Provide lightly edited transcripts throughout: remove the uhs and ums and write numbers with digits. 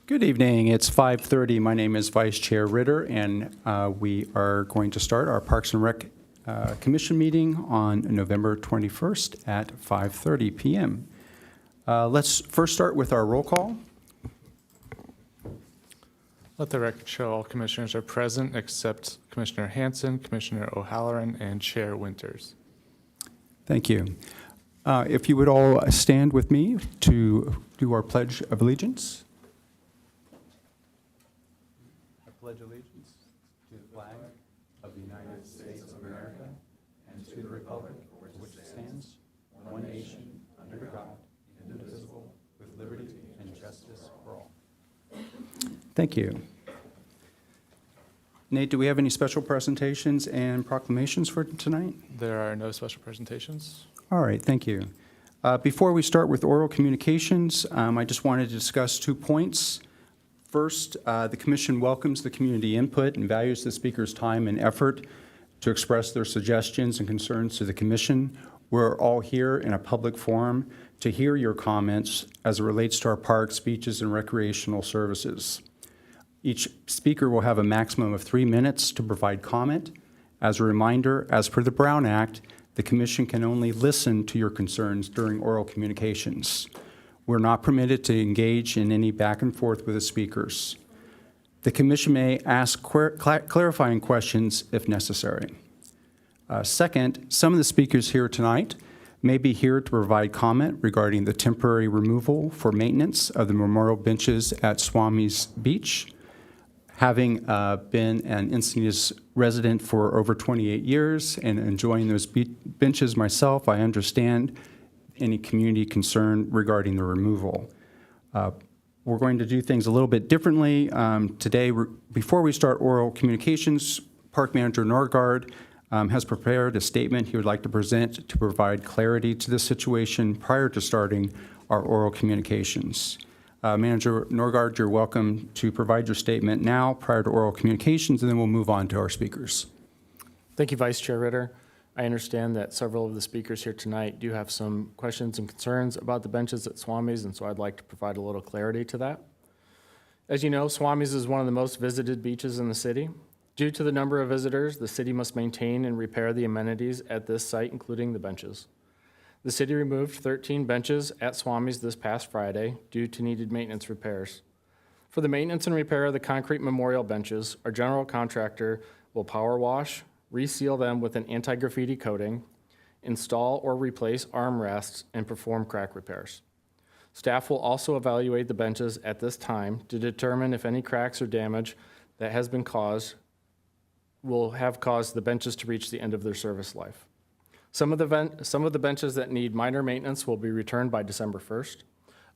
Good evening. It's 5:30. My name is Vice Chair Ritter, and we are going to start our Parks and Rec Commission meeting on November 21st at 5:30 p.m. Let's first start with our roll call. Let the record show all commissioners are present except Commissioner Hanson, Commissioner O'Halloran, and Chair Winters. Thank you. If you would all stand with me to do our Pledge of Allegiance. I pledge allegiance to the flag of the United States of America and to the republic for which it stands, one nation, under God, indivisible, with liberty and justice for all. Thank you. Nate, do we have any special presentations and proclamations for tonight? There are no special presentations. All right, thank you. Before we start with oral communications, I just wanted to discuss 2 points. First, the Commission welcomes the community input and values the speaker's time and effort to express their suggestions and concerns to the Commission. We're all here in a public forum to hear your comments as it relates to our parks, beaches, and recreational services. Each speaker will have a maximum of 3 minutes to provide comment. As a reminder, as per the Brown Act, the Commission can only listen to your concerns during oral communications. We're not permitted to engage in any back and forth with the speakers. The Commission may ask clarifying questions if necessary. Second, some of the speakers here tonight may be here to provide comment regarding the temporary removal for maintenance of the memorial benches at Swami's Beach. Having been an Encinitas resident for over 28 years and enjoying those benches myself, I understand any community concern regarding the removal. We're going to do things a little bit differently. Today, before we start oral communications, Park Manager Norgard has prepared a statement he would like to present to provide clarity to the situation prior to starting our oral communications. Manager Norgard, you're welcome to provide your statement now prior to oral communications, and then we'll move on to our speakers. Thank you, Vice Chair Ritter. I understand that several of the speakers here tonight do have some questions and concerns about the benches at Swami's, and so I'd like to provide a little clarity to that. As you know, Swami's is one of the most visited beaches in the city. Due to the number of visitors, the city must maintain and repair the amenities at this site, including the benches. The city removed 13 benches at Swami's this past Friday due to needed maintenance repairs. For the maintenance and repair of the concrete memorial benches, our general contractor will power wash, reseal them with an anti-graffiti coating, install or replace armrests, and perform crack repairs. Staff will also evaluate the benches at this time to determine if any cracks or damage that has been caused will have caused the benches to reach the end of their service life. Some of the benches that need minor maintenance will be returned by December 1st.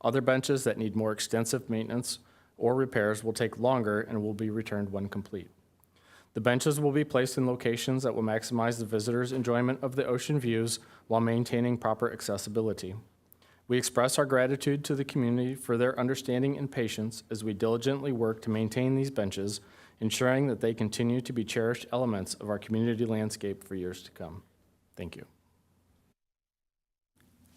Other benches that need more extensive maintenance or repairs will take longer and will be returned when complete. The benches will be placed in locations that will maximize the visitors' enjoyment of the ocean views while maintaining proper accessibility. We express our gratitude to the community for their understanding and patience as we diligently work to maintain these benches, ensuring that they continue to be cherished elements of our community landscape for years to come. Thank you.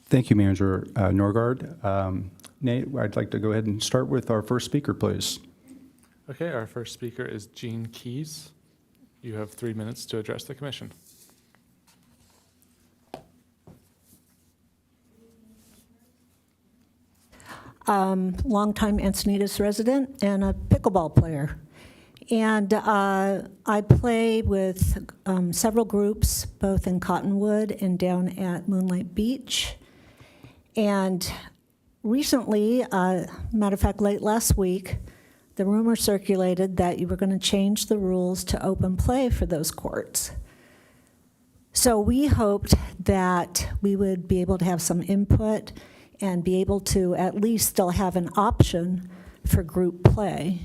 Thank you, Manager Norgard. Nate, I'd like to go ahead and start with our first speaker, please. Okay, our first speaker is Gene Keys. You have 3 minutes to address the commission. Longtime Encinitas resident and a pickleball player. And I play with several groups, both in Cottonwood and down at Moonlight Beach. And recently, matter of fact, late last week, the rumor circulated that you were going to change the rules to open play for those courts. So we hoped that we would be able to have some input and be able to at least still have an option for group play.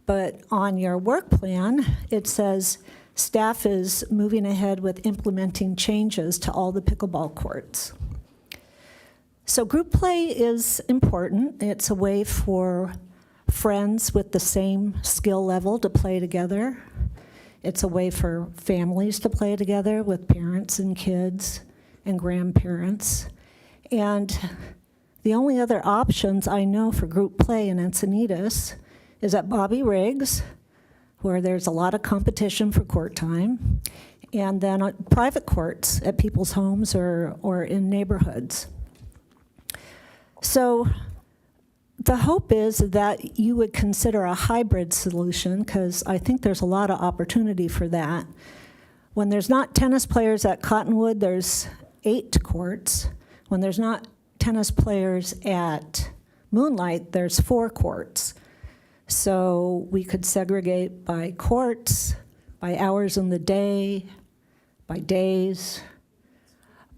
But on your work plan, it says staff is moving ahead with implementing changes to all the pickleball courts. So group play is important. It's a way for friends with the same skill level to play together. It's a way for families to play together with parents and kids and grandparents. And The only other options I know for group play in Encinitas is at Bobby Riggs, where there's a lot of competition for court time, and then at private courts at people's homes or in neighborhoods. So the hope is that you would consider a hybrid solution, because I think there's a lot of opportunity for that. When there's not tennis players at Cottonwood, there's 8 courts. When there's not tennis players at Moonlight, there's 4 courts. So we could segregate by courts, by hours in the day, by days.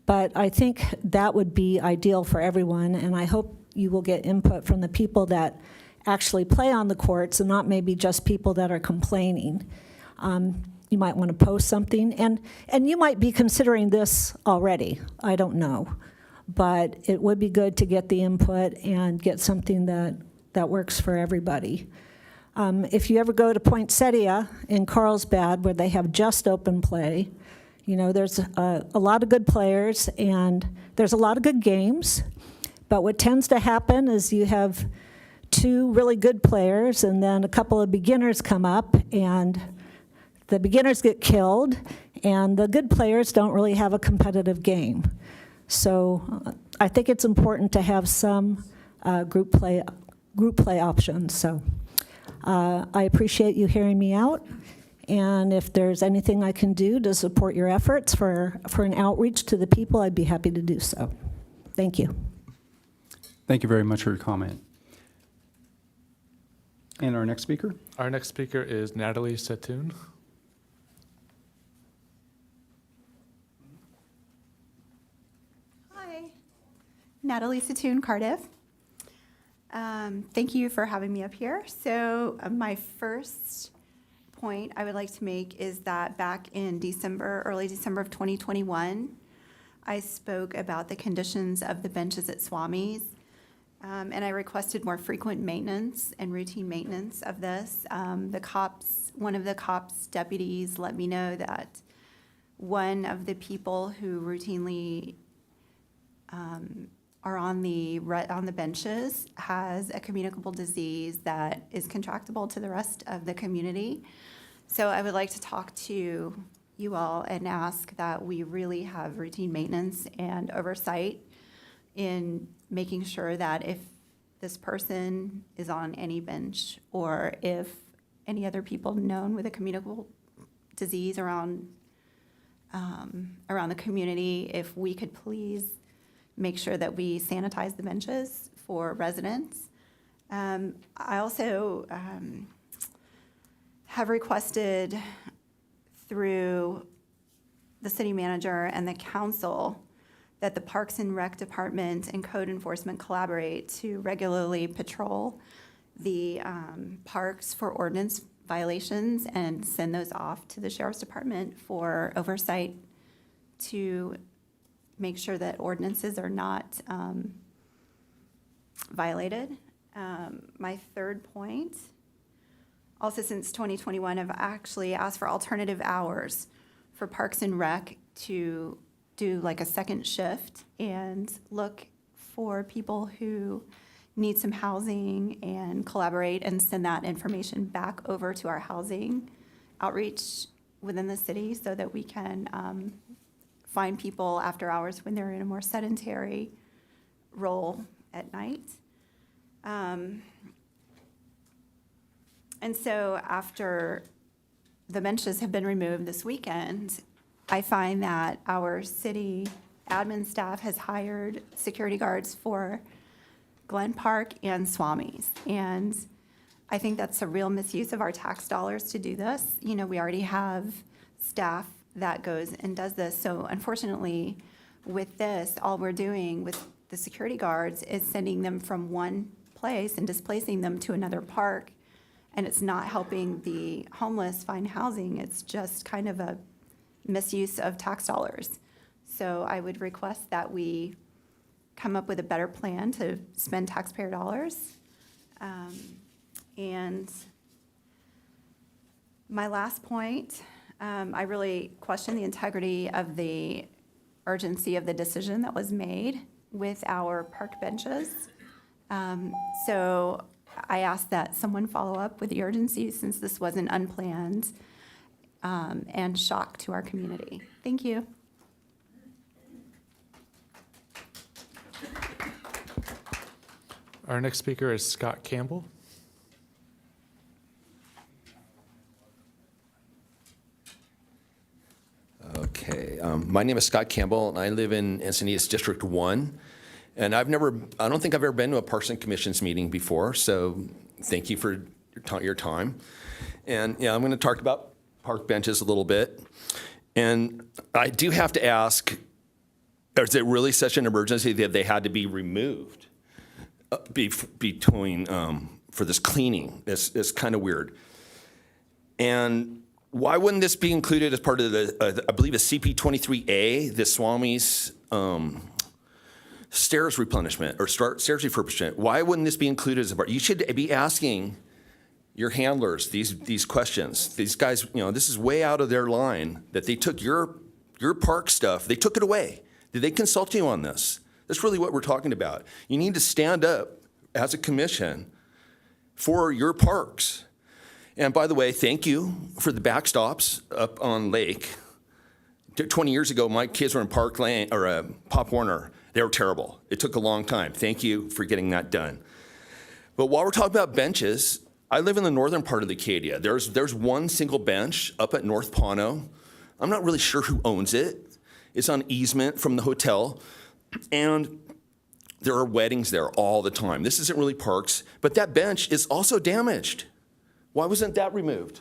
But I think that would be ideal for everyone, and I hope you will get input from the people that actually play on the courts and not maybe just people that are complaining. You might want to post something, and you might be considering this already, I don't know. But it would be good to get the input and get something that works for everybody. If you ever go to Poinsettia in Carlsbad, where they have just open play, you know, there's a lot of good players and there's a lot of good games. But what tends to happen is you have 2 really good players and then a couple of beginners come up, and the beginners get killed and the good players don't really have a competitive game. So I think it's important to have some group play options. So I appreciate you hearing me out. And if there's anything I can do to support your efforts for an outreach to the people, I'd be happy to do so. Thank you. Thank you very much for your comment. And our next speaker? Our next speaker is Natalie Satoon. Hi, Natalie Satoon, Cardiff. Thank you for having me up here. So my first point I would like to make is that back in December, early December of 2021, I spoke about the conditions of the benches at Swami's, and I requested more frequent maintenance and routine maintenance of this. One of the cops deputies let me know that one of the people who routinely are on the benches has a communicable disease that is contractable to the rest of the community. So I would like to talk to you all and ask that we really have routine maintenance and oversight in making sure that if this person is on any bench, or if any other people known with a communicable disease around the community, if we could please make sure that we sanitize the benches for residents. I also have requested through the city manager and the council that the Parks and Rec Department and code enforcement collaborate to regularly patrol the parks for ordinance violations and send those off to the Sheriff's Department for oversight to make sure that ordinances are not violated. My third point, also since 2021, I've actually asked for alternative hours for Parks and Rec to do like a second shift and look for people who need some housing and collaborate and send that information back over to our housing outreach within the city so that we can find people after hours when they're in a more sedentary role at night. And so after the benches have been removed this weekend, I find that our city admin staff has hired security guards for Glen Park and Swami's. And I think that's a real misuse of our tax dollars to do this. You know, we already have staff that goes and does this. So unfortunately, with this, all we're doing with the security guards is sending them from one place and displacing them to another park. And it's not helping the homeless find housing. It's just kind of a misuse of tax dollars. So I would request that we come up with a better plan to spend taxpayer dollars. And my last point, I really question the integrity of the urgency of the decision that was made with our park benches. So I ask that someone follow up with the urgency since this was an unplanned and shock to our community. Thank you. Our next speaker is Scott Campbell. Okay, my name is Scott Campbell, and I live in Encinitas District 1. And I don't think I've ever been to a Parks and Commissions meeting before, so thank you for your time. And yeah, I'm going to talk about park benches a little bit. And I do have to ask, is it really such an emergency that they had to be removed between for this cleaning? It's kind of weird. And why wouldn't this be included as part of the, I believe, a CP23A, the Swami's stairs replenishment or stairs refurbishment? Why wouldn't this be included as a part? You should be asking your handlers these questions. These guys, this is way out of their line that they took your park stuff, they took it away. Did they consult you on this? That's really what we're talking about. You need to stand up as a commission for your parks. And by the way, thank you for the backstops up on Lake. 20 years ago, my kids were in Park Lane or Pop Warner. They were terrible. It took a long time. Thank you for getting that done. But while we're talking about benches, I live in the northern part of the Acadia. There's one single bench up at North Pono. I'm not really sure who owns it. It's on easement from the hotel. And there are weddings there all the time. This isn't really parks, but that bench is also damaged. Why wasn't that removed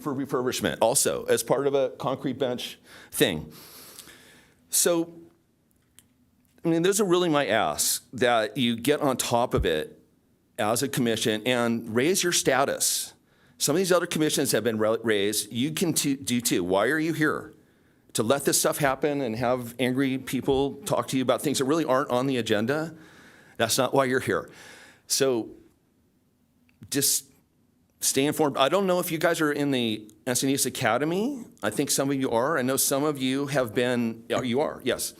for refurbishment also as part of a concrete bench thing? So, those are really my asks, that you get on top of it as a commission and raise your status. Some of these other commissions have been raised. You can do too. Why are you here? To let this stuff happen and have angry people talk to you about things that really aren't on the agenda? That's not why you're here. So just stay informed. I don't know if you guys are in the Encinitas Academy. I think some of you are. I know some of you have been, you are, yes.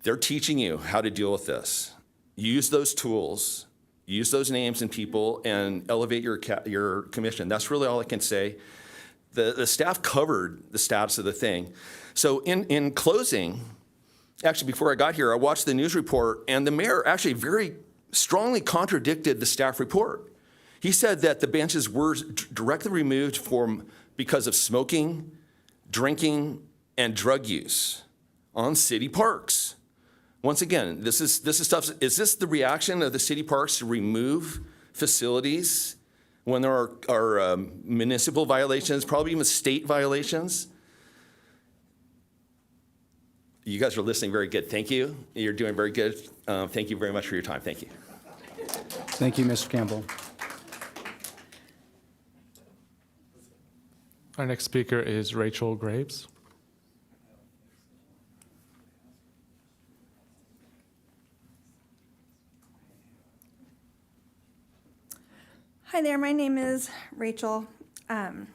They're teaching you how to deal with this. Use those tools, use those names and people, and elevate your commission. That's really all I can say. The staff covered the status of the thing. So in closing, actually before I got here, I watched the news report, and the mayor actually very strongly contradicted the staff report. He said that the benches were directly removed because of smoking, drinking, and drug use on city parks. Once again, this is stuff. Is this the reaction of the city parks to remove facilities when there are municipal violations, probably even state violations? You guys are listening very good. Thank you. You're doing very good. Thank you very much for your time. Thank you. Thank you, Mr. Campbell. Our next speaker is Rachel Graves. Hi there, my name is Rachel. I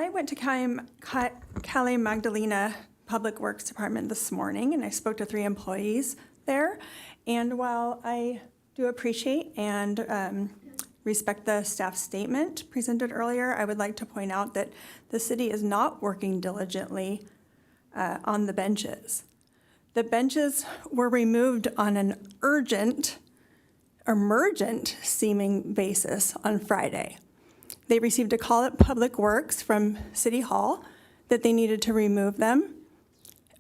went to Cali Magdalena Public Works Department this morning, and I spoke to 3 employees there. And while I do appreciate and respect the staff statement presented earlier, I would like to point out that the city is not working diligently on the benches. The benches were removed on an emergent seeming basis on Friday. They received a call at Public Works from City Hall that they needed to remove them.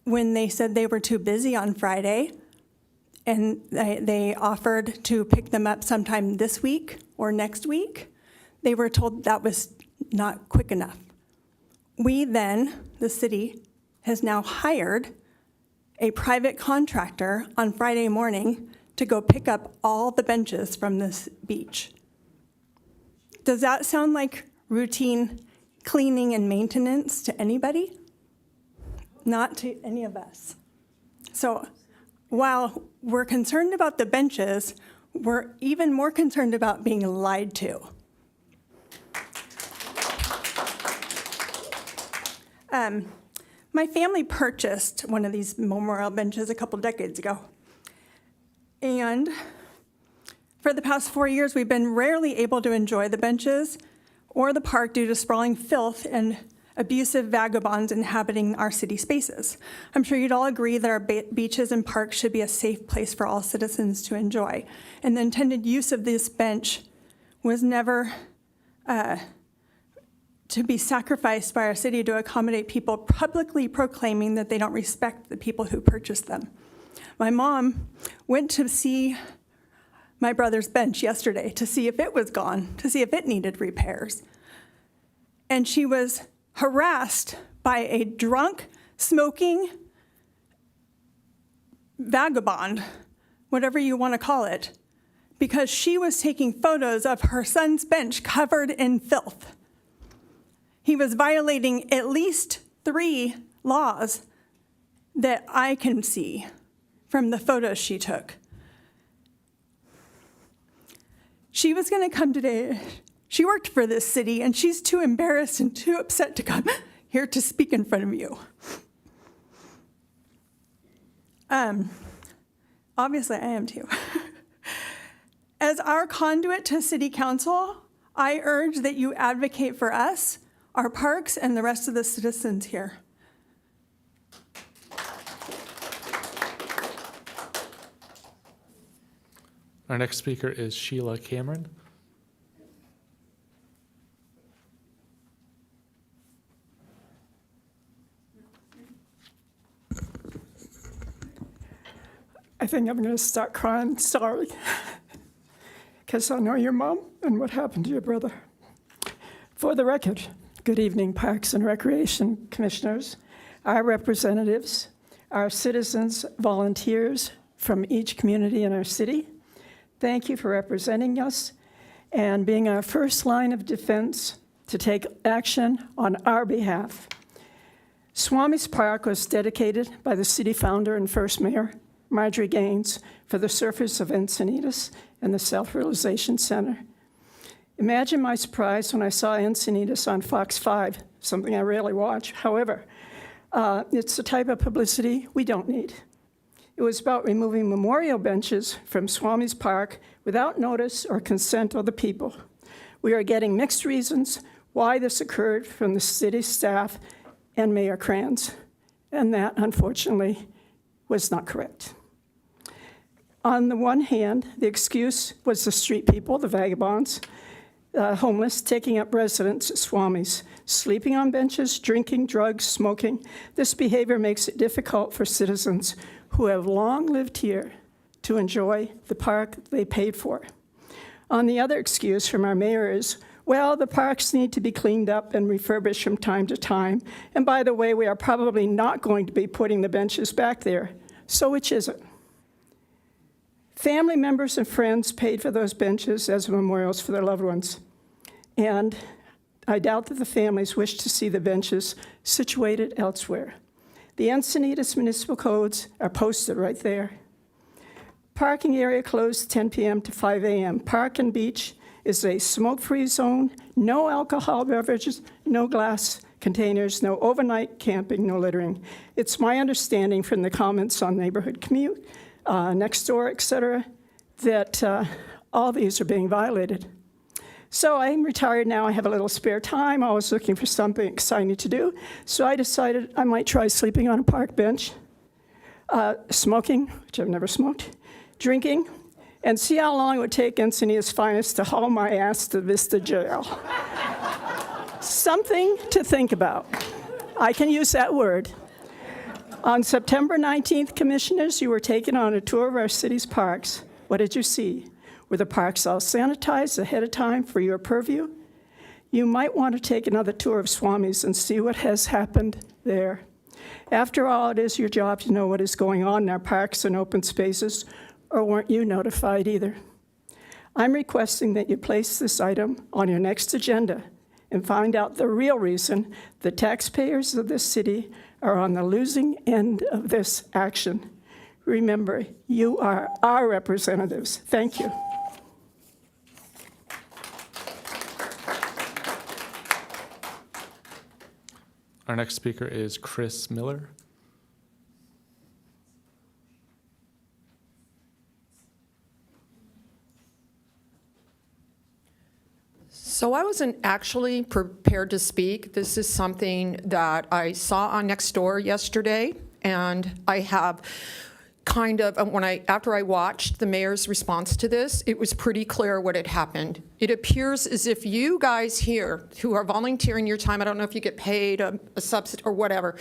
When they said they were too busy on Friday, and they offered to pick them up sometime this week or next week, they were told that was not quick enough. We then, the city, has now hired a private contractor on Friday morning to go pick up all the benches from this beach. Does that sound like routine cleaning and maintenance to anybody? Not to any of us. So while we're concerned about the benches, we're even more concerned about being lied to. My family purchased one of these memorial benches a couple decades ago. And for the past 4 years, we've been rarely able to enjoy the benches or the park due to sprawling filth and abusive vagabonds inhabiting our city spaces. I'm sure you'd all agree that our beaches and parks should be a safe place for all citizens to enjoy. And the intended use of this bench was never to be sacrificed by our city to accommodate people publicly proclaiming that they don't respect the people who purchased them. My mom went to see my brother's bench yesterday to see if it was gone, to see if it needed repairs. And she was harassed by a drunk, smoking vagabond, whatever you want to call it, because she was taking photos of her son's bench covered in filth. He was violating at least 3 laws that I can see from the photos she took. She was going to come today. She worked for this city, and she's too embarrassed and too upset to come here to speak in front of you. Obviously, I am too. As our conduit to City Council, I urge that you advocate for us, our parks, and the rest of the citizens here. Our next speaker is Sheila Cameron. I think I'm going to start crying, sorry, because I know your mom and what happened to your brother. For the record, good evening, Parks and Recreation Commissioners, our representatives, our citizens, volunteers from each community in our city. Thank you for representing us and being our first line of defense to take action on our behalf. Swami's Park was dedicated by the city founder and first mayor, Marjorie Gaines, for the surface of Encinitas and the Self-Realization Center. Imagine my surprise when I saw Encinitas on Fox 5, something I rarely watch. However, it's the type of publicity we don't need. It was about removing memorial benches from Swami's Park without notice or consent of the people. We are getting mixed reasons why this occurred from the city staff and Mayor Kranz, and that, unfortunately, was not correct. On the one hand, the excuse was the street people, the vagabonds, homeless, taking up residence at Swami's, sleeping on benches, drinking, drugs, smoking. This behavior makes it difficult for citizens who have long lived here to enjoy the park they paid for. On the other excuse from our mayor is, well, the parks need to be cleaned up and refurbished from time to time. And by the way, we are probably not going to be putting the benches back there. So which is it? Family members and friends paid for those benches as memorials for their loved ones. And I doubt that the families wish to see the benches situated elsewhere. The Encinitas municipal codes are posted right there. Parking area closed 10 p.m. to 5 a.m. Park and beach is a smoke-free zone, no alcohol beverages, no glass containers, no overnight camping, no littering. It's my understanding from the comments on neighborhood commute, next door, et cetera, that all these are being violated. So I'm retired now, I have a little spare time, I was looking for something exciting to do, so I decided I might try sleeping on a park bench, smoking, which I've never smoked, drinking, and see how long it would take Encinitas Finest to haul my ass to Vista Jail. Something to think about. I can use that word. On September 19th, Commissioners, you were taken on a tour of our city's parks. What did you see? Were the parks all sanitized ahead of time for your purview? You might want to take another tour of Swami's and see what has happened there. After all, it is your job to know what is going on in our parks and open spaces, or weren't you notified either? I'm requesting that you place this item on your next agenda and find out the real reason the taxpayers of this city are on the losing end of this action. Remember, you are our representatives. Thank you. Our next speaker is Chris Miller. So I wasn't actually prepared to speak. This is something that I saw on Nextdoor yesterday, and I have kind of, after I watched the mayor's response to this, it was pretty clear what had happened. It appears as if you guys here who are volunteering your time, I don't know if you get paid a subsidy or whatever,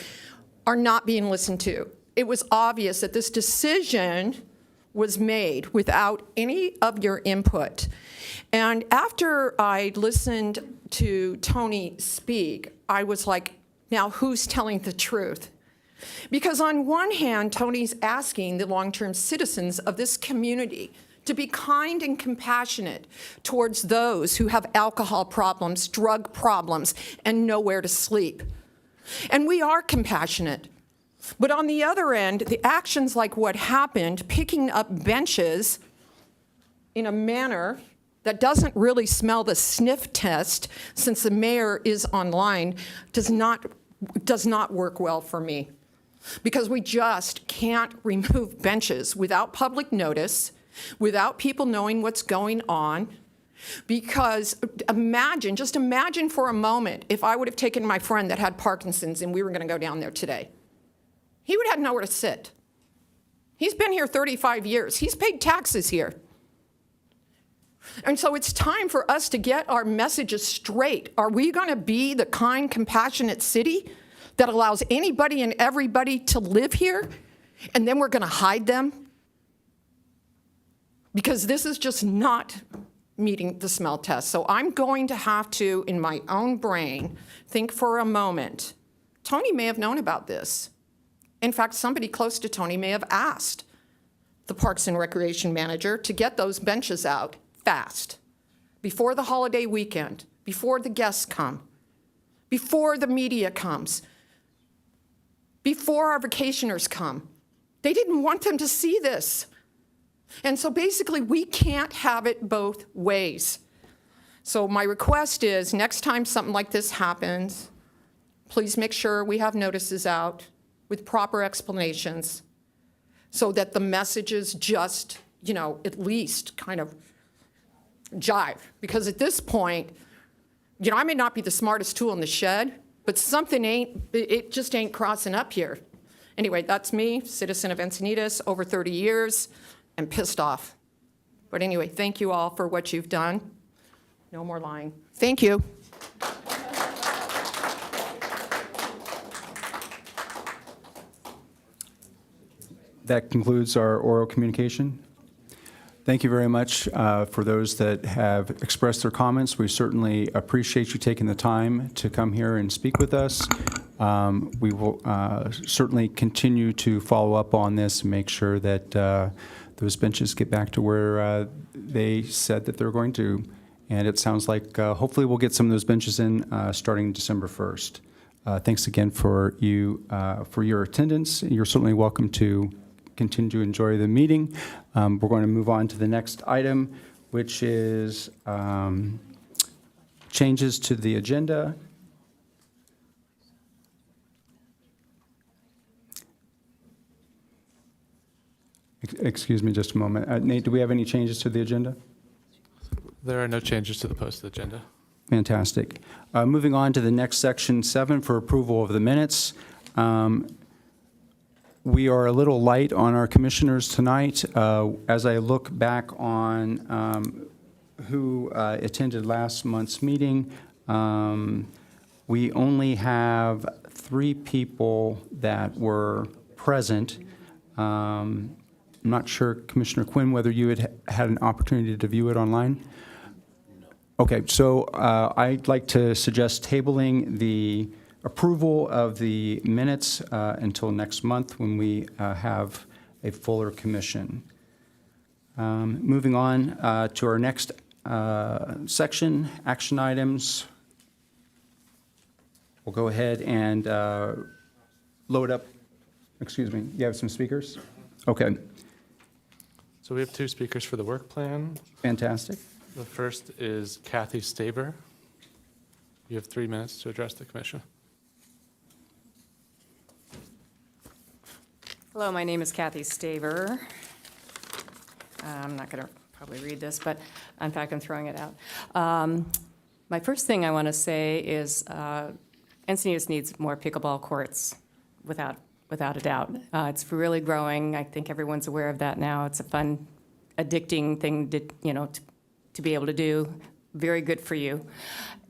are not being listened to. It was obvious that this decision was made without any of your input. And after I listened to Tony speak, I was like, now who's telling the truth? Because on one hand, Tony's asking the long-term citizens of this community to be kind and compassionate towards those who have alcohol problems, drug problems, and nowhere to sleep. And we are compassionate. But on the other end, the actions like what happened, picking up benches in a manner that doesn't really smell the sniff test, since the mayor is online, does not work well for me. Because we just can't remove benches without public notice, without people knowing what's going on. Because just imagine for a moment if I would have taken my friend that had Parkinson's and we were going to go down there today. He would have nowhere to sit. He's been here 35 years. He's paid taxes here. And so it's time for us to get our messages straight. Are we going to be the kind, compassionate city that allows anybody and everybody to live here, and then we're going to hide them? Because this is just not meeting the smell test. So I'm going to have to, in my own brain, think for a moment. Tony may have known about this. In fact, somebody close to Tony may have asked the Parks and Recreation manager to get those benches out fast, before the holiday weekend, before the guests come, before the media comes, before our vacationers come. They didn't want them to see this. And so basically, we can't have it both ways. So my request is, next time something like this happens, please make sure we have notices out with proper explanations so that the messages just, at least kind of jive. Because at this point, I may not be the smartest tool in the shed, but it just ain't crossing up here. Anyway, that's me, citizen of Encinitas, over 30 years, and pissed off. But anyway, thank you all for what you've done. No more lying. Thank you. That concludes our oral communication. Thank you very much for those that have expressed their comments. We certainly appreciate you taking the time to come here and speak with us. We will certainly continue to follow up on this and make sure that those benches get back to where they said that they're going to. And it sounds like hopefully we'll get some of those benches in starting December 1st. Thanks again for your attendance. You're certainly welcome to continue to enjoy the meeting. We're going to move on to the next item, which is changes to the agenda. Excuse me just a moment. Nate, do we have any changes to the agenda? There are no changes to the posted agenda. Fantastic. Moving on to the next section 7 for approval of the minutes. We are a little light on our commissioners tonight. As I look back on who attended last month's meeting, we only have 3 people that were present. I'm not sure, Commissioner Quinn, whether you had an opportunity to view it online? Okay, so I'd like to suggest tabling the approval of the minutes until next month when we have a fuller commission. Moving on to our next section, action items. We'll go ahead and load up. Excuse me, you have some speakers? Okay, So we have 2 speakers for the work plan. fantastic. The first is Kathy Staber. You have 3 minutes to address the commission. Hello, my name is Kathy Staver. I'm not going to probably read this, but in fact, I'm throwing it out. My first thing I want to say is Encinitas needs more pickleball courts, without a doubt. It's really growing. I think everyone's aware of that now. It's a fun, addicting thing to be able to do. Very good for you.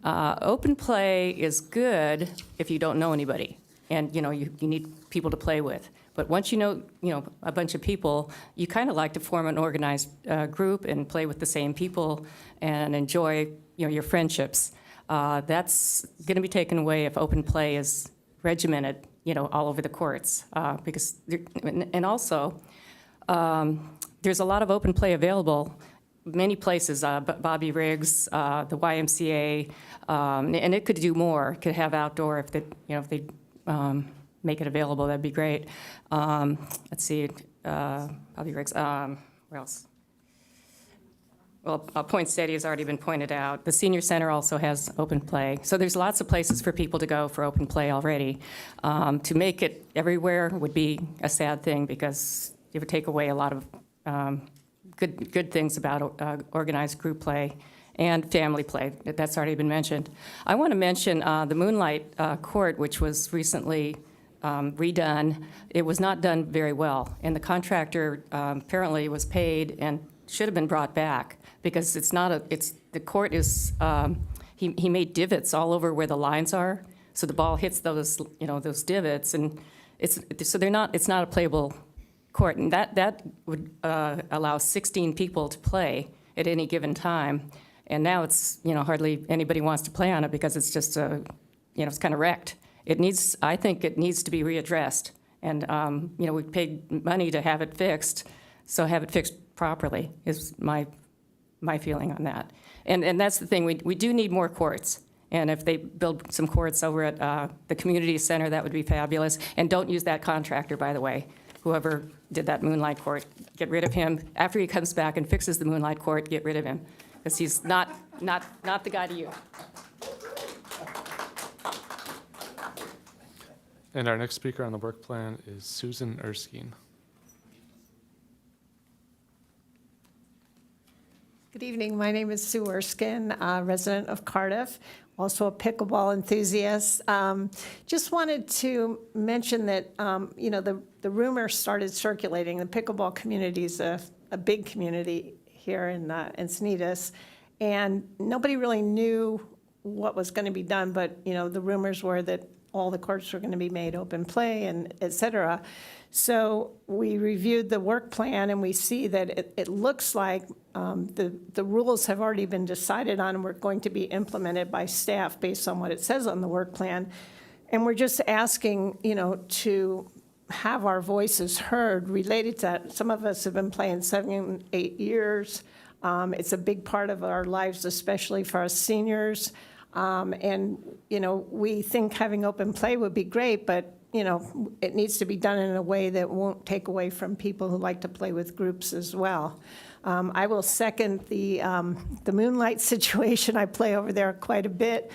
Open play is good if you don't know anybody, and you need people to play with. But once you know a bunch of people, you kind of like to form an organized group and play with the same people and enjoy your friendships. That's going to be taken away if open play is regimented, all over the courts. And also, there's a lot of open play available. Many places, Bobby Riggs, the YMCA, and it could do more. It could have outdoor if they make it available. That'd be great. Let's see, Bobby Riggs. Where else? Well, Point Steady has already been pointed out. The Senior Center also has open play. So there's lots of places for people to go for open play already. To make it everywhere would be a sad thing because it would take away a lot of good things about organized group play and family play. That's already been mentioned. I want to mention the Moonlight Court, which was recently redone. It was not done very well, and the contractor apparently was paid and should have been brought back because the court is, he made divots all over where the lines are, so the ball hits those divots, and it's not a playable court, and that would allow 16 people to play at any given time, and now it's hardly anybody wants to play on it because it's just it's kind of wrecked. I think it needs to be readdressed, and we paid money to have it fixed, so have it fixed properly is my feeling on that. And that's the thing, we do need more courts. And if they build some courts over at the community center, that would be fabulous. And don't use that contractor, by the way. Whoever did that Moonlight Court, get rid of him. After he comes back and fixes the Moonlight Court, get rid of him, because he's not the guy to you. And our next speaker on the work plan is Susan Erskine. Good evening. My name is Sue Erskine, resident of Cardiff, also a pickleball enthusiast. Just wanted to mention that, the rumor started circulating. The pickleball community is a big community here in Encinitas, and nobody really knew what was going to be done, but, the rumors were that all the courts were going to be made open play and et cetera. So we reviewed the work plan, and we see that it looks like the rules have already been decided on and were going to be implemented by staff based on what it says on the work plan. And we're just asking, to have our voices heard related to that. Some of us have been playing 7, 8 years. It's a big part of our lives, especially for us seniors. And, we think having open play would be great, but it needs to be done in a way that won't take away from people who like to play with groups as well. I will second the Moonlight situation. I play over there quite a bit.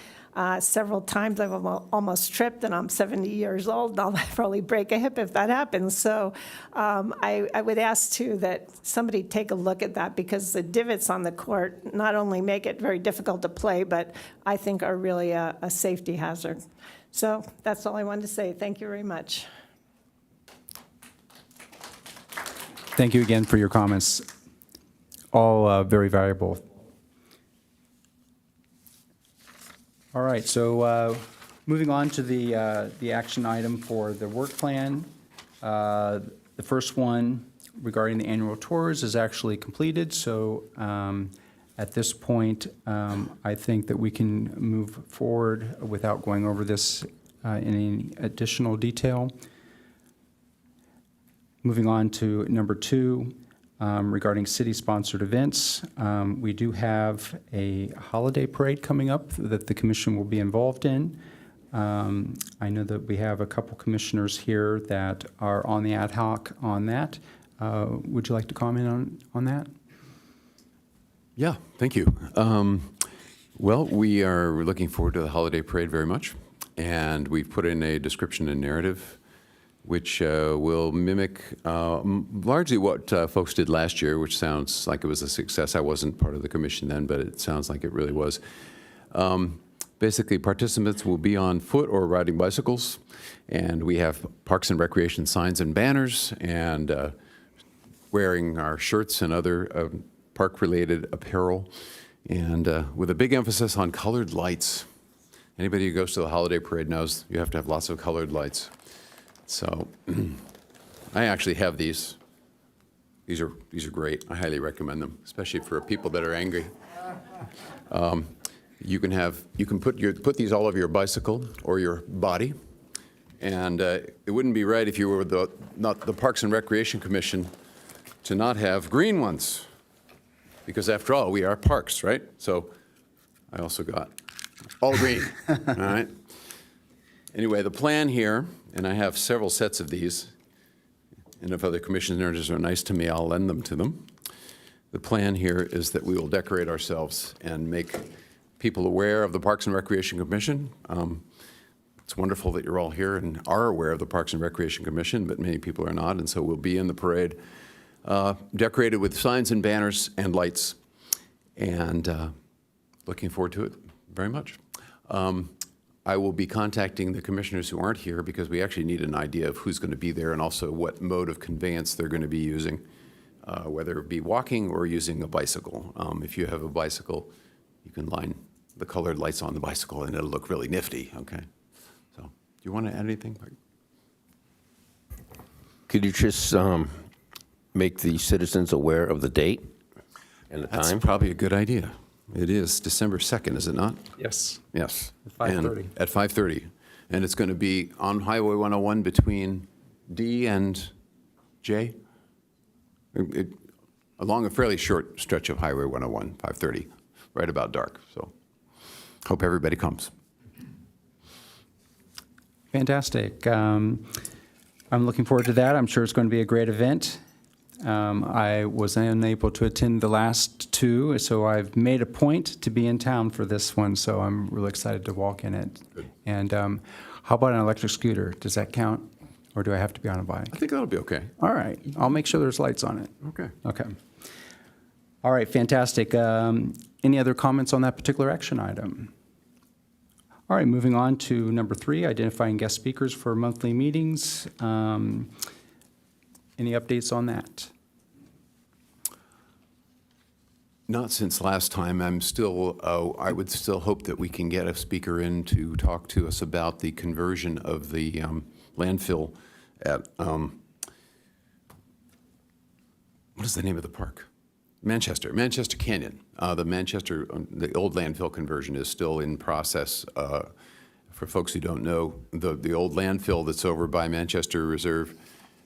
Several times I've almost tripped, and I'm 70 years old. I'll probably break a hip if that happens. So I would ask, too, that somebody take a look at that, because the divots on the court not only make it very difficult to play, but I think are really a safety hazard. So that's all I wanted to say. Thank you very much. Thank you again for your comments. All very valuable. All right, so moving on to the action item for the work plan. The first one regarding the annual tours is actually completed, so at this point, I think that we can move forward without going over this in any additional detail. Moving on to number 2, regarding city-sponsored events. We do have a holiday parade coming up that the commission will be involved in. I know that we have a couple commissioners here that are on the ad hoc on that. Would you like to comment on that? Yeah, thank you. Well, we are looking forward to the holiday parade very much, and we've put in a description and narrative which will mimic largely what folks did last year, which sounds like it was a success. I wasn't part of the commission then, but it sounds like it really was. Basically, participants will be on foot or riding bicycles, and we have Parks and Recreation signs and banners, and wearing our shirts and other park-related apparel, and with a big emphasis on colored lights. Anybody who goes to the holiday parade knows you have to have lots of colored lights. So I actually have these. These are great. I highly recommend them, especially for people that are angry. You can put these all over your bicycle or your body, and it wouldn't be right if you were not the Parks and Recreation Commission to not have green ones, because after all, we are parks, right? So I also got all green. All right. Anyway, the plan here, and I have several sets of these, and if other commissioners are nice to me, I'll lend them to them. The plan here is that we will decorate ourselves and make people aware of the Parks and Recreation Commission. It's wonderful that you're all here and are aware of the Parks and Recreation Commission, but many people are not, and so we'll be in the parade decorated with signs and banners and lights, and looking forward to it very much. I will be contacting the commissioners who aren't here because we actually need an idea of who's going to be there and also what mode of conveyance they're going to be using, whether it be walking or using a bicycle. If you have a bicycle, you can line the colored lights on the bicycle and it'll look really nifty, okay? So, do you want to add anything? Could you just make the citizens aware of the date and the That's time? probably a good idea. It is December 2nd, is it not? Yes. Yes. At 5:30. And at 5:30. And it's going to be on Highway 101 between D and J? Along a fairly short stretch of Highway 101, 5:30, right about dark. So hope everybody comes. Fantastic. I'm looking forward to that. I'm sure it's going to be a great event. I was unable to attend the last two, so I've made a point to be in town for this one, so I'm really excited to walk in it. Good. And how about an electric scooter? Does that count, or do I have to be on a bike? I think that'll be okay. All right, I'll make sure there's lights on it. Okay. Okay. All right, fantastic. Any other comments on that particular action item? All right, moving on to number 3, identifying guest speakers for monthly meetings. Any updates on that? Not since last time. I would still hope that we can get a speaker in to talk to us about the conversion of the landfill at, what is the name of the park? Manchester Canyon. The old landfill conversion is still in process. For folks who don't know, the old landfill that's over by Manchester Reserve,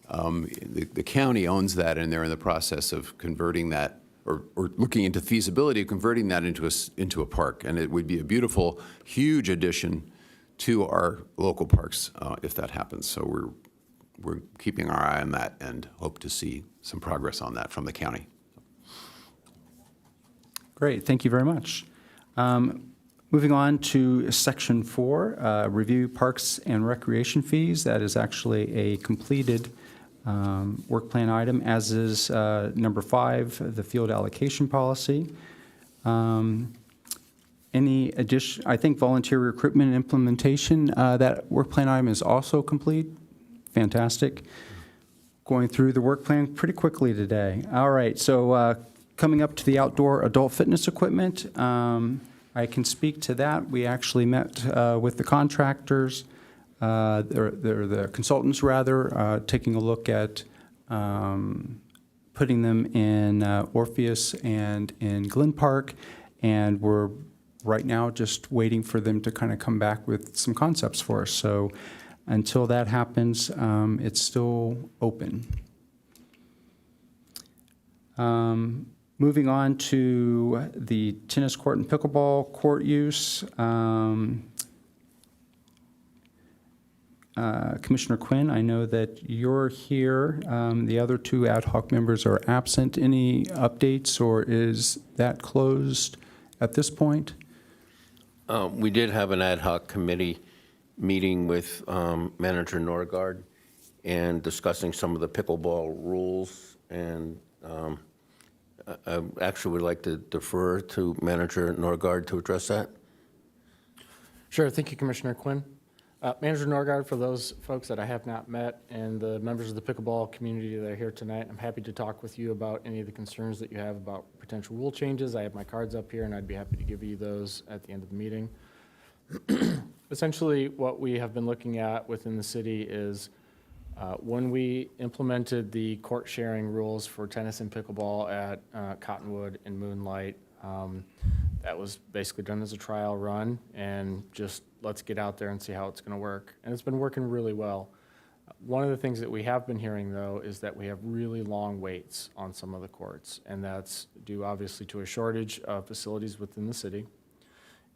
the county owns that, and they're in the process of converting that, or looking into feasibility of converting that into a park. And it would be a beautiful, huge addition to our local parks if that happens. So we're keeping our eye on that and hope to see some progress on that from the county. Great, thank you very much. Moving on to Section 4, review parks and recreation fees. That is actually a completed work plan item, as is number 5, the field allocation policy. Any addition, I think volunteer recruitment and implementation, that work plan item is also complete. Fantastic. Going through the work plan pretty quickly today. All right, so coming up to the outdoor adult fitness equipment, I can speak to that. We actually met with the contractors, the consultants rather, taking a look at putting them in Orpheus and in Glen Park, and we're right now just waiting for them to kind of come back with some concepts for us. So until that happens, it's still open. Moving on to the tennis court and pickleball court use. Commissioner Quinn, I know that you're here. The other 2 ad hoc members are absent. Any updates, or is that closed at this point? We did have an ad hoc committee meeting with Manager Norgard, and discussing some of the pickleball rules. And I actually would like to defer to Manager Norgard to address that. Sure, thank you, Commissioner Quinn. Manager Norgard, for those folks that I have not met and the members of the pickleball community that are here tonight, I'm happy to talk with you about any of the concerns that you have about potential rule changes. I have my cards up here, and I'd be happy to give you those at the end of the meeting. Essentially, what we have been looking at within the city is when we implemented the court sharing rules for tennis and pickleball at Cottonwood and Moonlight, that was basically done as a trial run, and just let's get out there and see how it's going to work. And it's been working really well. One of the things that we have been hearing, though, is that we have really long waits on some of the courts, and that's due obviously to a shortage of facilities within the city.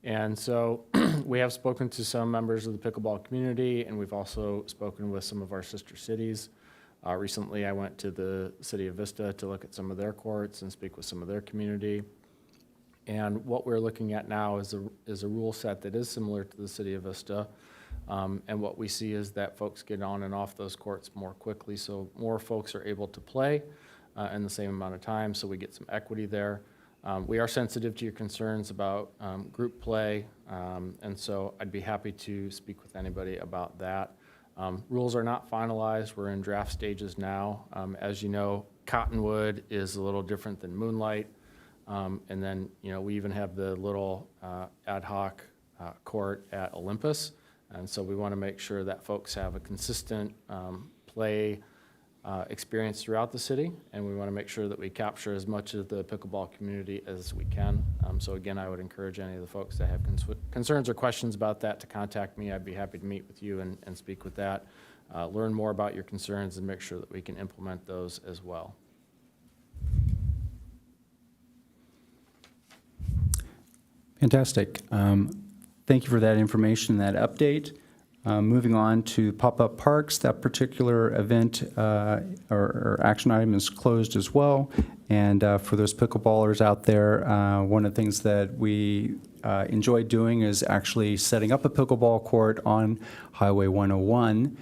And so we have spoken to some members of the pickleball community, and we've also spoken with some of our sister cities. Recently, I went to the city of Vista to look at some of their courts and speak with some of their community. And what we're looking at now is a rule set that is similar to the city of Vista. And what we see is that folks get on and off those courts more quickly, so more folks are able to play in the same amount of time, so we get some equity there. We are sensitive to your concerns about group play, and so I'd be happy to speak with anybody about that. Rules are not finalized. We're in draft stages now. As you know, Cottonwood is a little different than Moonlight. And then, we even have the little ad hoc court at Olympus. And so we want to make sure that folks have a consistent play experience throughout the city. And we want to make sure that we capture as much of the pickleball community as we can. So again, I would encourage any of the folks that have concerns or questions about that to contact me. I'd be happy to meet with you and speak with that, learn more about your concerns, and make sure that we can implement those as well. Fantastic. Thank you for that information, that update. Moving on to pop-up parks, that particular event or action item is closed as well. And for those pickleballers out there, one of the things that we enjoy doing is actually setting up a pickleball court on Highway 101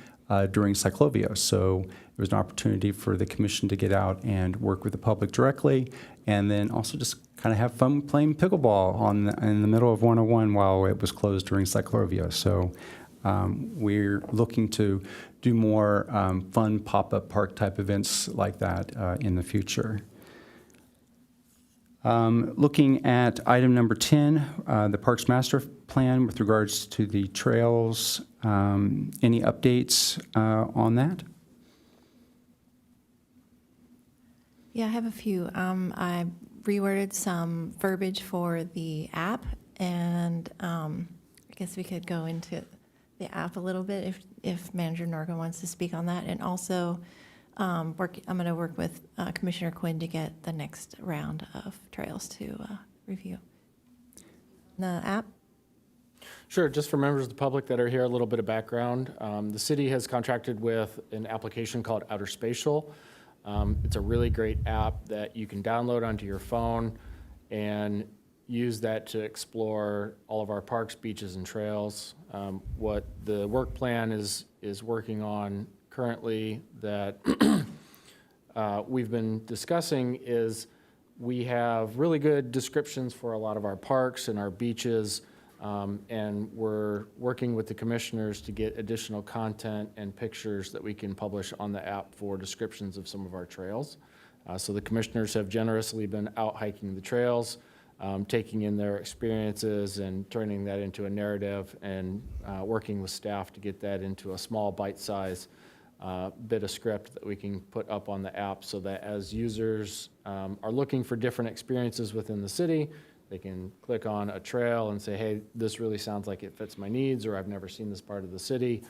during Cyclovia. So there was an opportunity for the commission to get out and work with the public directly, and then also just kind of have fun playing pickleball in the middle of 101 while it was closed during Cyclovia. So we're looking to do more fun pop-up park type events like that in the future. Looking at item number 10, the Parks Master Plan with regards to the trails. Any updates on that? Yeah, I have a few. I reworded some verbiage for the app, and I guess we could go into the app a little bit if Manager Norga wants to speak on that. And also, I'm going to work with Commissioner Quinn to get the next round of trails to review. The app? Sure, just for members of the public that are here, a little bit of background. The city has contracted with an application called Outer Spatial. It's a really great app that you can download onto your phone and use that to explore all of our parks, beaches, and trails. What the work plan is working on currently that we've been discussing is we have really good descriptions for a lot of our parks and our beaches, and we're working with the commissioners to get additional content and pictures that we can publish on the app for descriptions of some of our trails. So the commissioners have generously been out hiking the trails, taking in their experiences and turning that into a narrative, and working with staff to get that into a small bite-sized bit of script that we can put up on the app, so that as users are looking for different experiences within the city, they can click on a trail and say, hey, this really sounds like it fits my needs, or I've never seen this part of the city.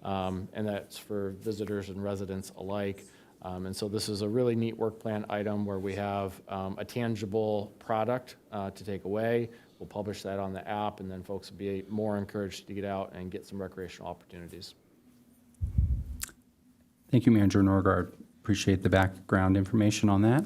And that's for visitors and residents alike. And so this is a really neat work plan item where we have a tangible product to take away. We'll publish that on the app, and then folks will be more encouraged to get out and get some recreational opportunities. Thank you, Manager Norgard. Appreciate the background information on that.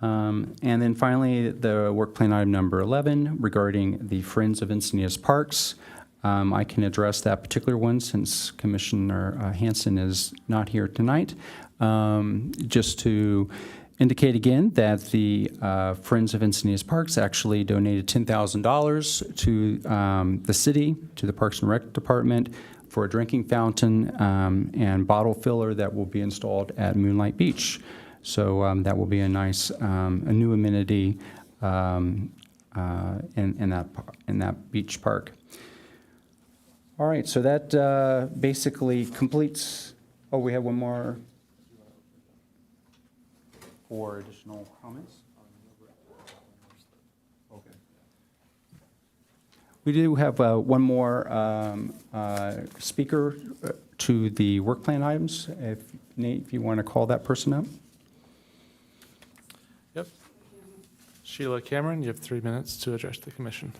And then finally, the work plan item number 11 regarding the Friends of Encinitas Parks. I can address that particular one since Commissioner Hanson is not here tonight. Just to indicate again that the Friends of Encinitas Parks actually donated $10,000 to the city, to the Parks and Rec Department, for a drinking fountain and bottle filler that will be installed at Moonlight Beach. So that will be a nice, a new amenity in that beach park. All right, so that basically completes. Oh, we have one more for additional comments. Okay. We do have one more speaker to the work plan items. If Nate, if you want to call that person up. Yep. Sheila Cameron, you have 3 minutes to address the commission.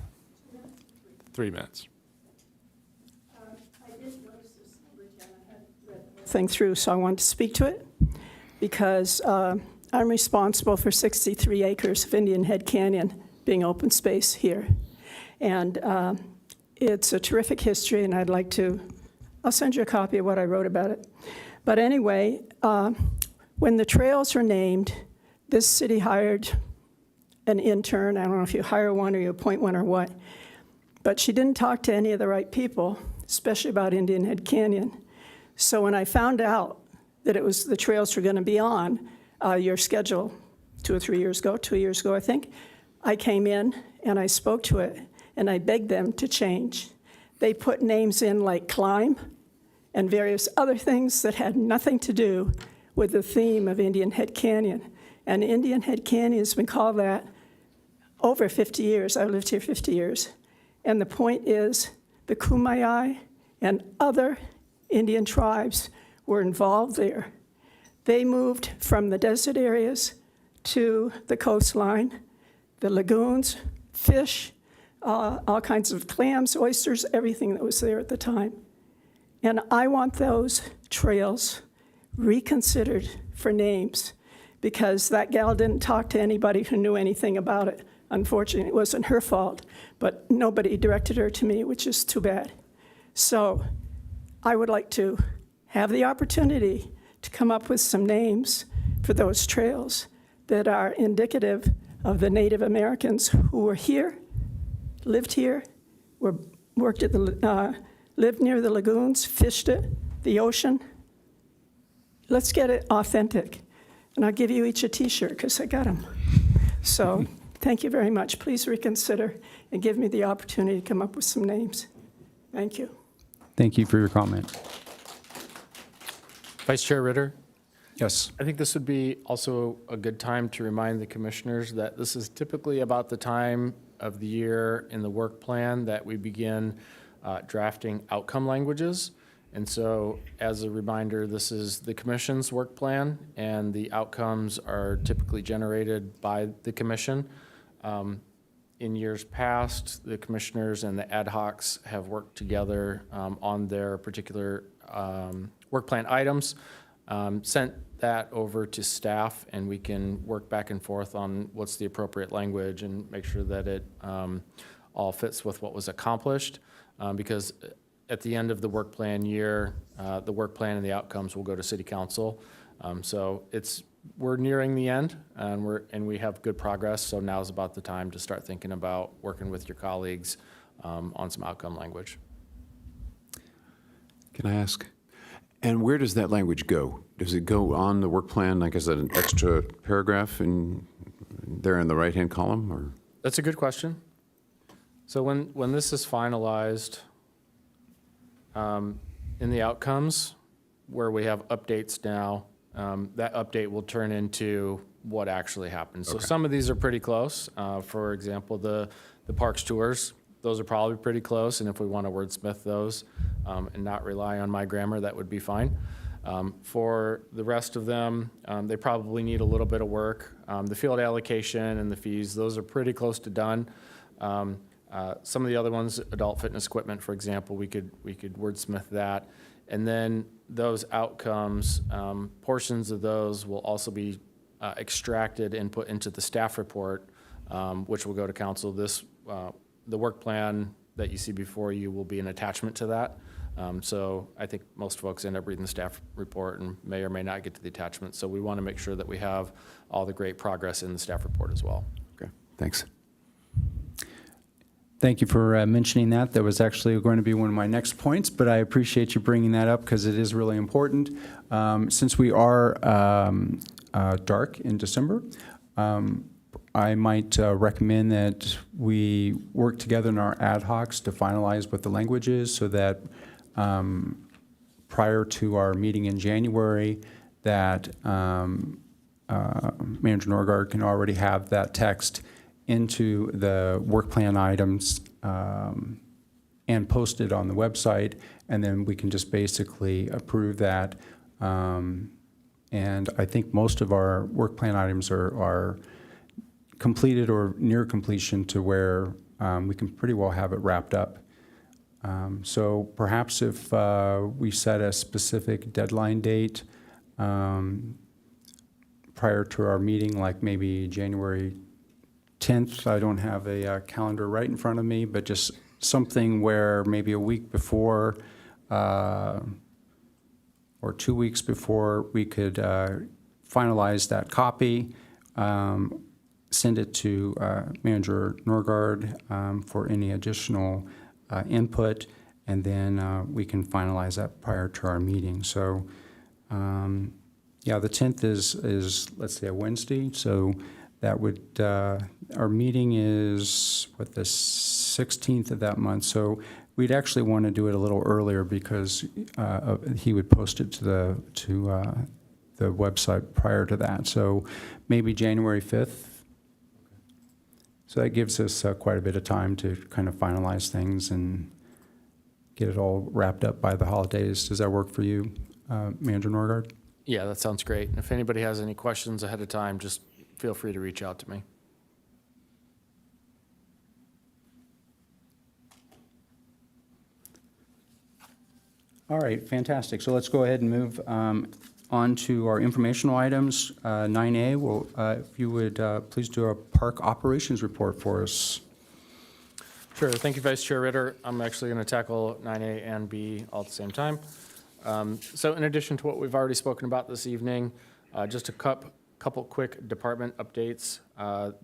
3 minutes. Thing through, so I wanted to speak to it because I'm responsible for 63 acres of Indian Head Canyon being open space here. And it's a terrific history, and I'll send you a copy of what I wrote about it. But anyway, when the trails were named, this city hired an intern. I don't know if you hire one or you appoint one or what, but she didn't talk to any of the right people, especially about Indian Head Canyon. So when I found out that it was the trails were going to be on your schedule 2 years ago, I think, I came in and I spoke to it and I begged them to change. They put names in like climb and various other things that had nothing to do with the theme of Indian Head Canyon. And Indian Head Canyon has been called that over 50 years. I've lived here 50 years. And the point is the Kumeyaay and other Indian tribes were involved there. They moved from the desert areas to the coastline, the lagoons, fish, all kinds of clams, oysters, everything that was there at the time. And I want those trails reconsidered for names because that gal didn't talk to anybody who knew anything about it. Unfortunately, it wasn't her fault, but nobody directed her to me, which is too bad. So I would like to have the opportunity to come up with some names for those trails that are indicative of the Native Americans who were here, lived here, lived near the lagoons, fished it, the ocean. Let's get it authentic. And I'll give you each a T-shirt because I got them. So thank you very much. Please reconsider and give me the opportunity to come up with some names. Thank you. Thank you for your comment. Vice Chair Ritter, Yes. I think this would be also a good time to remind the commissioners that this is typically about the time of the year in the work plan that we begin drafting outcome languages. And so as a reminder, this is the commission's work plan, and the outcomes are typically generated by the commission. In years past, the commissioners and the ad hocs have worked together on their particular work plan items, sent that over to staff, and we can work back and forth on what's the appropriate language and make sure that it all fits with what was accomplished. Because at the end of the work plan year, the work plan and the outcomes will go to City Council. So we're nearing the end, and we have good progress. So now's about the time to start thinking about working with your colleagues on some outcome language. Can I ask? And where does that language go? Does it go on the work plan, like as an extra paragraph there in the right-hand column, or? That's a good question. So when this is finalized, in the outcomes, where we have updates now, that update will turn into what actually happened. So some of these are pretty close. For example, the parks tours, those are probably pretty close, and if we want to wordsmith those and not rely on my grammar, that would be fine. For the rest of them, they probably need a little bit of work. The field allocation and the fees, those are pretty close to done. Some of the other ones, adult fitness equipment, for example, we could wordsmith that. And then those outcomes, portions of those will also be extracted and put into the staff report, which will go to council. The work plan that you see before you will be an attachment to that. So I think most folks end up reading the staff report and may or may not get to the attachment. So we want to make sure that we have all the great progress in the staff report as well. Okay, thanks. Thank you for mentioning that. That was actually going to be one of my next points, but I appreciate you bringing that up because it is really important. Since we are dark in December, I might recommend that we work together in our ad hocs to finalize what the language is so that prior to our meeting in January, that Manager Norgard can already have that text into the work plan items and post it on the website, and then we can just basically approve that. And I think most of our work plan items are completed or near completion to where we can pretty well have it wrapped up. So perhaps if we set a specific deadline date prior to our meeting, like maybe January 10th, I don't have a calendar right in front of me, but just something where maybe a week before or 2 weeks before we could finalize that copy, send it to Manager Norgard for any additional input, and then we can finalize that prior to our meeting. So yeah, the 10th is let's say a Wednesday, so that would, our meeting is, what, the 16th of that month. So we'd actually want to do it a little earlier because he would post it to the website prior to that. So maybe January 5th. So that gives us quite a bit of time to kind of finalize things and get it all wrapped up by the holidays. Does that work for you, Manager Norgard? Yeah, that sounds great. And if anybody has any questions ahead of time, just feel free to reach out to me. All right, fantastic. So let's go ahead and move on to our informational items. 9A, well, if you would please do a park operations report for us. Sure. Thank you, Vice Chair Ritter. I'm actually going to tackle 9A and B all at the same time. So in addition to what we've already spoken about this evening, just a couple quick department updates.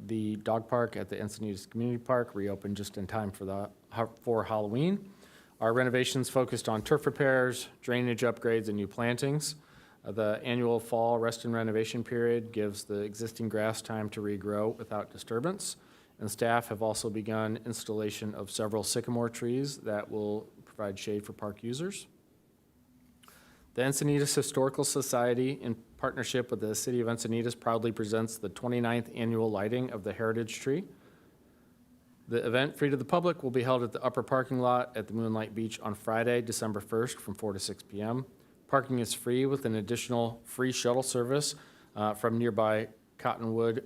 The dog park at the Encinitas Community Park reopened just in time for Halloween. Our renovations focused on turf repairs, drainage upgrades, and new plantings. The annual fall rest and renovation period gives the existing grass time to regrow without disturbance. And staff have also begun installation of several sycamore trees that will provide shade for park users. The Encinitas Historical Society, in partnership with the City of Encinitas, proudly presents the 29th annual lighting of the Heritage Tree. The event, free to the public, will be held at the upper parking lot at the Moonlight Beach on Friday, December 1st from 4 to 6 p.m. Parking is free with an additional free shuttle service from nearby Cottonwood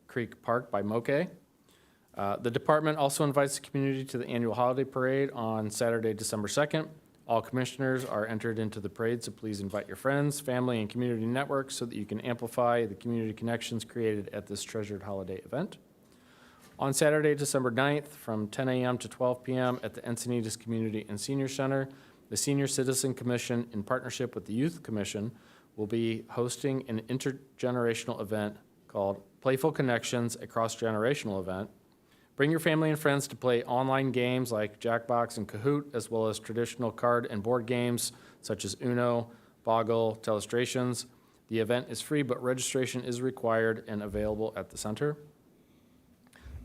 Creek Park by Moke. The department also invites the community to the annual holiday parade on Saturday, December 2nd. All commissioners are entered into the parade, so please invite your friends, family, and community networks so that you can amplify the community connections created at this treasured holiday event. On Saturday, December 9th, from 10 a.m. to 12 p.m. at the Encinitas Community and Senior Center, the Senior Citizen Commission, in partnership with the Youth Commission, will be hosting an intergenerational event called Playful Connections, a cross-generational event. Bring your family and friends to play online games like Jackbox and Kahoot, as well as traditional card and board games such as Uno, Boggle, Telestrations. The event is free, but registration is required and available at the center.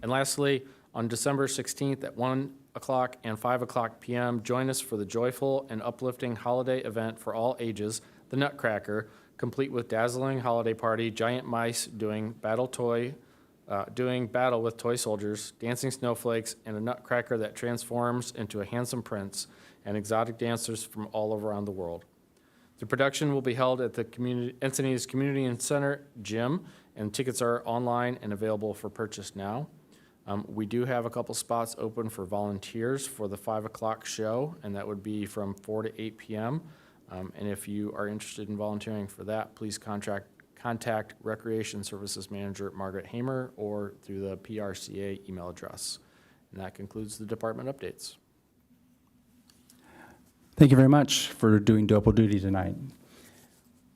And lastly, on December 16th at 1 o'clock and 5 o'clock p.m., join us for the joyful and uplifting holiday event for all ages, the Nutcracker, complete with dazzling holiday party, giant mice doing battle with toy soldiers, dancing snowflakes, and a nutcracker that transforms into a handsome prince, and exotic dancers from all around the world. The production will be held at the Encinitas Community and Center Gym, and tickets are online and available for purchase now. We do have a couple spots open for volunteers for the 5 o'clock show, and that would be from 4 to 8 p.m. And if you are interested in volunteering for that, please contact Recreation Services Manager Margaret Hamer or through the PRCA email address. And that concludes the department updates. Thank you very much for doing double duty tonight.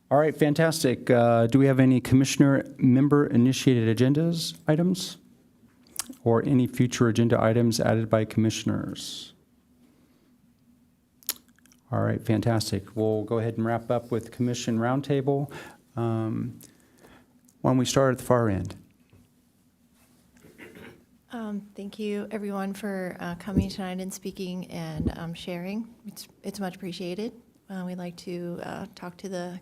All right, fantastic. Do we have any commissioner member-initiated agendas items? Or any future agenda items added by commissioners? All right, fantastic. We'll go ahead and wrap up with Commission Roundtable. Why don't we start at the far end? Thank you, everyone, for coming tonight and speaking and sharing. It's much appreciated. We'd like to talk to the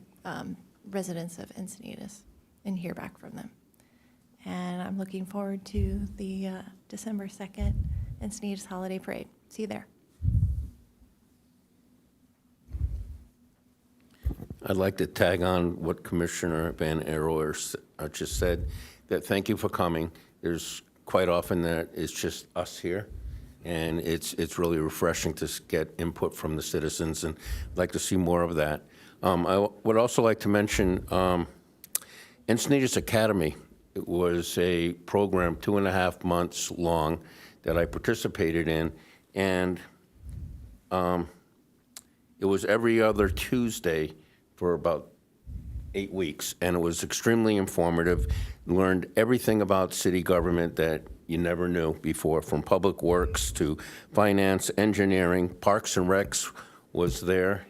residents of Encinitas and hear back from them. And I'm looking forward to the December 2nd Encinitas Holiday Parade. See you there. I'd like to tag on what Commissioner Van Aroer just said, that thank you for coming. There's quite often that it's just us here, and it's really refreshing to get input from the citizens, and I'd like to see more of that. I would also like to mention Encinitas Academy. It was a program 2.5 months long that I participated in, and it was every other Tuesday for about 8 weeks, and it was extremely informative. Learned everything about city government that you never knew before, from public works to finance, engineering. Parks and Recs was there.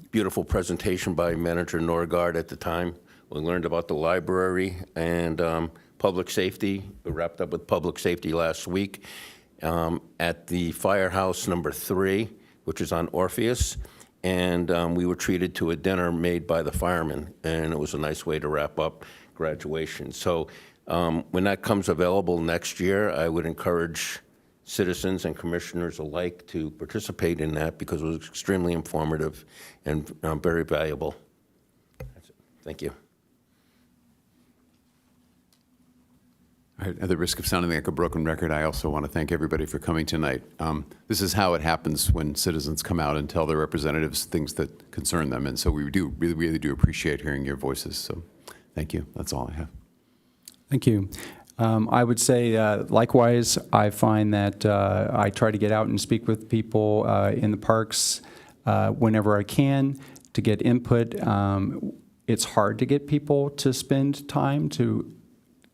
Beautiful presentation by Manager Norgard at the time. We learned about the library and public safety. We wrapped up with public safety last week at the Firehouse number 3, which is on Orpheus. And we were treated to a dinner made by the firemen, and it was a nice way to wrap up graduation. So when that comes available next year, I would encourage citizens and commissioners alike to participate in that, because it was extremely informative and very valuable. That's it. Thank you. At the risk of sounding like a broken record, I also want to thank everybody for coming tonight. This is how it happens when citizens come out and tell their representatives things that concern them, and so we really do appreciate hearing your voices. So thank you. That's all I have. Thank you. I would say, likewise, I find that I try to get out and speak with people in the parks whenever I can to get input. It's hard to get people to spend time to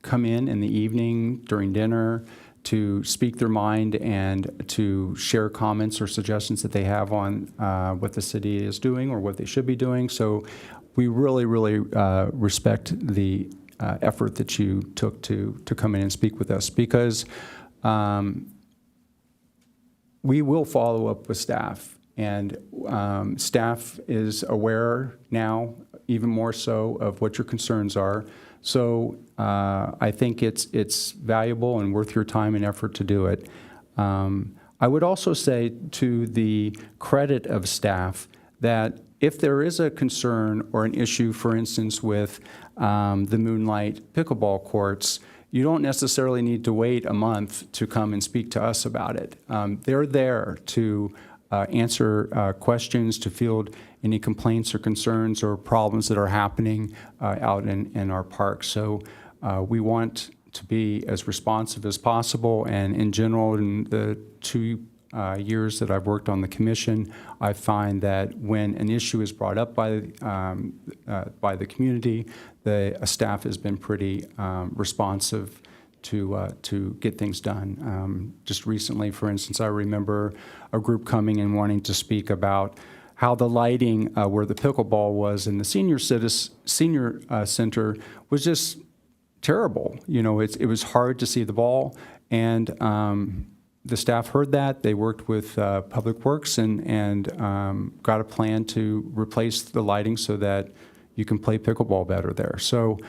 come in the evening during dinner to speak their mind and to share comments or suggestions that they have on what the city is doing or what they should be doing. So we really respect the effort that you took to come in and speak with us, because we will follow up with staff, and staff is aware now, even more so, of what your concerns are. So I think it's valuable and worth your time and effort to do it. I would also say, to the credit of staff, that if there is a concern or an issue, for instance, with the Moonlight pickleball courts, you don't necessarily need to wait a month to come and speak to us about it. They're there to answer questions, to field any complaints or concerns or problems that are happening out in our parks. So we want to be as responsive as possible, and in general, in the 2 years that I've worked on the commission, I find that when an issue is brought up by the community, the staff has been pretty responsive to get things done. Just recently, for instance, I remember a group coming and wanting to speak about how the lighting where the pickleball was in the senior center was just terrible. You know, it was hard to see the ball, and the staff heard that. They worked with Public Works and got a plan to replace the lighting so that you can play pickleball better there. So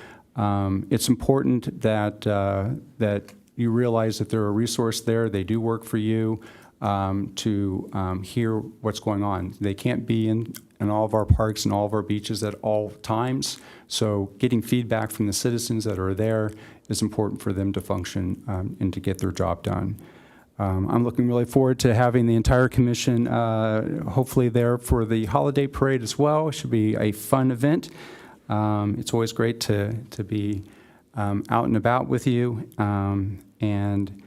it's important that that you realize that they're a resource there. They do work for you to hear what's going on. They can't be in all of our parks and all of our beaches at all times. So getting feedback from the citizens that are there is important for them to function and to get their job done. I'm looking really forward to having the entire commission hopefully there for the holiday parade as well. It should be a fun event. It's always great to be out and about with you. And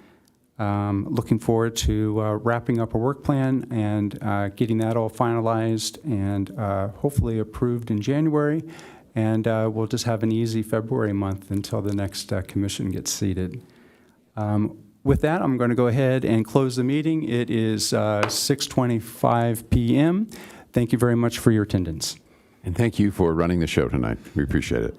Looking forward to wrapping up our work plan and getting that all finalized and hopefully approved in January. And we'll just have an easy February month until the next commission gets seated. With that, I'm going to go ahead and close the meeting. It is 6:25 p.m. Thank you very much for your attendance. And thank you for running the show tonight. We appreciate it.